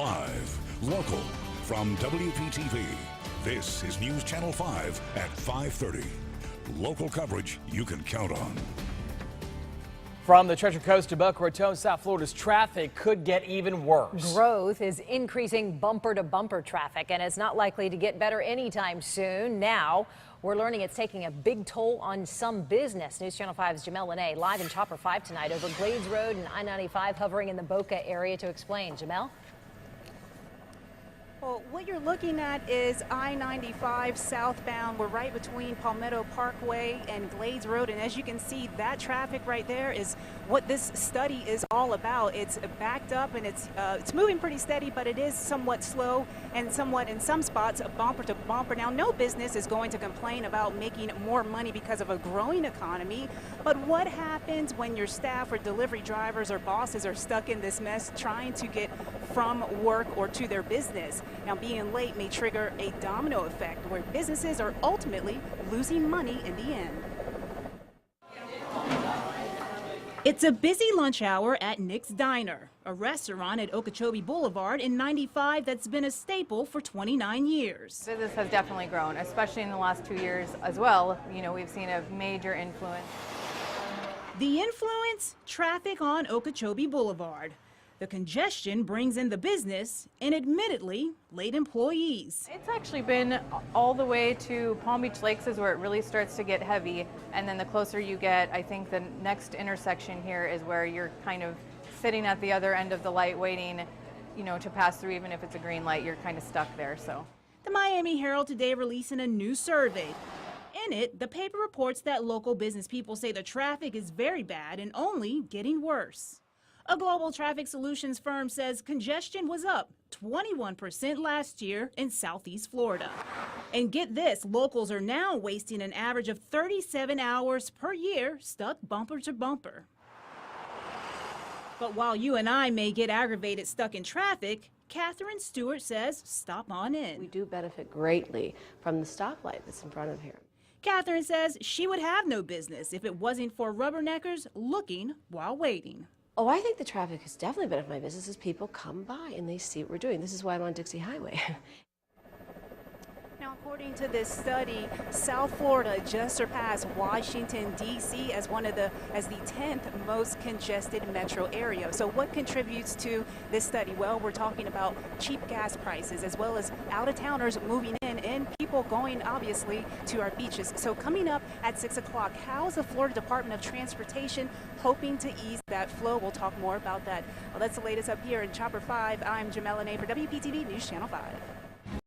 Live, local, from WPTV, this is News Channel 5 at 5:30. Local coverage you can count on. From the Treasure Coast to Boca Raton, South Florida's traffic could get even worse. Growth is increasing bumper-to-bumper traffic, and it's not likely to get better anytime soon. Now, we're learning it's taking a big toll on some business. News Channel 5's Jamel Lene live in Chopper 5 tonight over Glades Road and I-95, hovering in the Boca area to explain. Jamel? Well, what you're looking at is I-95 southbound. We're right between Palmetto Parkway and Glades Road, and as you can see, that traffic right there is what this study is all about. It's backed up and it's moving pretty steady, but it is somewhat slow and somewhat in some spots bumper to bumper. Now, no business is going to complain about making more money because of a growing economy, but what happens when your staff or delivery drivers or bosses are stuck in this mess trying to get from work or to their business? Now, being late may trigger a domino effect where businesses are ultimately losing money in the end. It's a busy lunch hour at Nick's Diner, a restaurant at Okeechobee Boulevard in 95 that's been a staple for 29 years. Business has definitely grown, especially in the last 2 years as well. You know, we've seen a major influence. The influence? Traffic on Okeechobee Boulevard. The congestion brings in the business and admittedly late employees. It's actually been all the way to Palm Beach Lakes is where it really starts to get heavy. And then the closer you get, I think the next intersection here is where you're kind of sitting at the other end of the light waiting, you know, to pass through. Even if it's a green light, you're kind of stuck there. So the Miami Herald today releasing a new survey. In it, the paper reports that local business people say the traffic is very bad and only getting worse. A global traffic solutions firm says congestion was up 21% last year in Southeast Florida. And get this, locals are now wasting an average of 37 hours per year stuck bumper to bumper. But while you and I may get aggravated stuck in traffic, Catherine Stewart says stop on in. We do benefit greatly from the stoplight that's in front of here. Catherine says she would have no business if it wasn't for rubberneckers looking while waiting. Oh, I think the traffic has definitely benefited my business as people come by and they see what we're doing. This is why I'm on Dixie Highway. Now, according to this study, South Florida just surpassed Washington, D.C. as the 10th most congested metro area. So what contributes to this study? Well, we're talking about cheap gas prices as well as out-of-towners moving in and people going, obviously, to our beaches. So coming up at 6 o'clock, how is the Florida Department of Transportation hoping to ease that flow? We'll talk more about that. Well, that's the latest up here in Chopper 5. I'm Jamel Lene for WPTV News Channel 5.